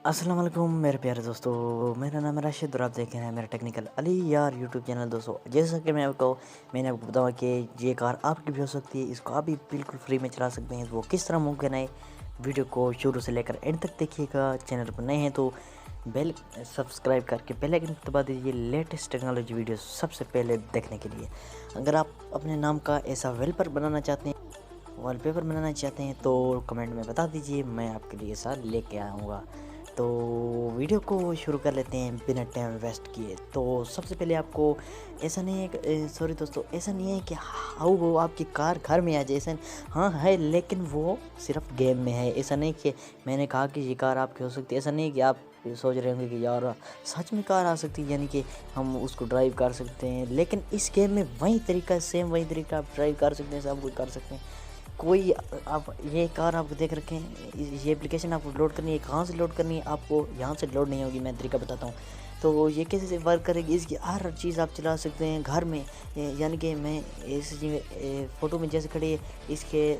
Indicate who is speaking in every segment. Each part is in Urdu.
Speaker 1: السلام علیکم میرے پیارے دوستو، میرا نام ہے راشد اور آپ دیکھ رہے ہیں میرا ٹیکنیکل علی یار یوٹیوب چینل۔ دوستو جیسا کہ میں نے آپ کو بتایا کہ یہ کار آپ کی بھی ہو سکتی ہے، اس کو آپ بھی بالکل فری میں چلا سکتے ہیں۔ وہ کس طرح ممکن ہے، ویڈیو کو شروع سے لے کر اینڈ تک دیکھیے گا۔ چینل پر نئے ہیں تو بیل سبسکرائب کر کے بیل آئکن دبا دیجیے لیٹسٹ ٹیکنالوجی ویڈیو سب سے پہلے دیکھنے کے لیے۔ اگر آپ اپنے نام کا ایسا ویل پیپر بنانا چاہتے ہیں تو کمنٹ میں بتا دیجیے، میں آپ کے لیے ایسا لے کے آؤں گا۔ تو ویڈیو کو شروع کر لیتے ہیں بنا ٹائم ویسٹ کیے۔ تو سب سے پہلے آپ کو ایسا نہیں ہے کہ ایسا نہیں ہے کہ وہ آپ کی کار گھر میں آ جائے، ایسا ہاں ہے لیکن وہ صرف گیم میں ہے۔ ایسا نہیں کہ میں نے کہا کہ یہ کار آپ کی ہو سکتی ہے، ایسا نہیں کہ آپ سوچ رہے ہوں گے کہ یار سچ میں کار آ سکتی ہے، یعنی کہ ہم اس کو ڈرائیو کر سکتے ہیں۔ لیکن اس گیم میں وہی طریقہ آپ ڈرائیو کر سکتے ہیں، سب کچھ کر سکتے ہیں۔ کوئی آپ یہ کار آپ دیکھ رکھیں، یہ اپلیکیشن آپ کو لوڈ کرنی ہے، کہاں سے لوڈ کرنی ہے، آپ کو یہاں سے لوڈ نہیں ہوگی، میں طریقہ بتاتا ہوں۔ تو یہ کیسے سے ورک کرے گی، اس کی ہر چیز آپ چلا سکتے ہیں گھر میں۔ یعنی کہ میں اس فوٹو میں جیسے کھڑی ہے، اس کے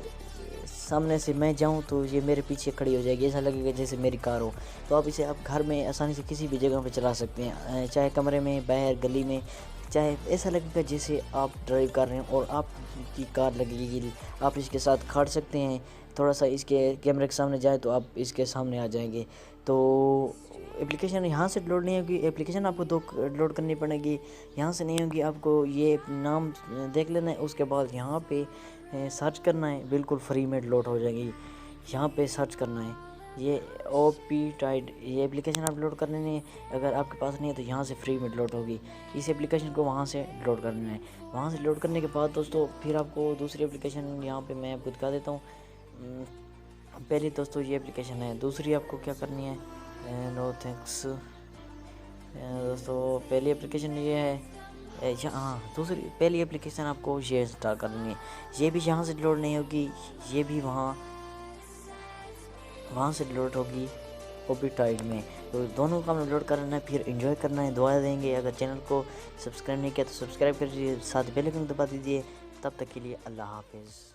Speaker 1: سامنے سے میں جاؤں تو یہ میرے پیچھے کھڑی ہو جائے گی، ایسا لگے گا جیسے میری کار ہو۔ تو آپ اسے گھر میں آسانی سے کسی بھی جگہ پہ چلا سکتے ہیں، چاہے کمرے میں، باہر گلی میں، چاہے ایسا لگے گا جیسے آپ ڈرائیو کر رہے ہیں اور آپ کی کار لگے گی۔ آپ اس کے ساتھ کھڑ سکتے ہیں، تھوڑا سا اس کے کیمرے کے سامنے جائیں تو آپ اس کے سامنے آ جائیں گے۔ تو اپلیکیشن یہاں سے لوڈ نہیں ہوگی، اپلیکیشن آپ کو لوڈ کرنی پڑے گی، یہاں سے نہیں ہوگی۔ آپ کو یہ نام دیکھ لینا ہے، اس کے بعد یہاں پہ سرچ کرنا ہے، بالکل فری میں لوڈ ہو جائے گی۔ یہاں پہ سرچ کرنا ہے یہ OP-TIDE، یہ اپلیکیشن آپ لوڈ کرنے نہیں ہے۔ اگر آپ کے پاس نہیں ہے تو یہاں سے فری میں لوڈ ہوگی۔ اس اپلیکیشن کو وہاں سے لوڈ کرنا ہے۔ وہاں سے لوڈ کرنے کے بعد دوستو پھر آپ کو دوسری اپلیکیشن یہاں پہ میں آپ کو دکھا دیتا ہوں۔ پہلی دوستو یہ اپلیکیشن ہے، دوسری آپ کو کیا کرنی ہے، نو تھینکس دوستو۔ پہلی اپلیکیشن یہ ہے، دوسری پہلی اپلیکیشن آپ کو یہ انسٹال کرنی ہے، یہ بھی یہاں سے لوڈ نہیں ہوگی، یہ بھی وہاں سے لوڈ ہوگی OP-TIDE میں۔ تو دونوں کا ہمیں لوڈ کرنا ہے، پھر انجوائے کرنا ہے، دعا دیں گے۔ اگر چینل کو سبسکرائب نہیں کیا تو سبسکرائب کر دیجیے، ساتھ بیل آئکن دبا دیجیے۔ تب تک کے لیے اللہ حافظ۔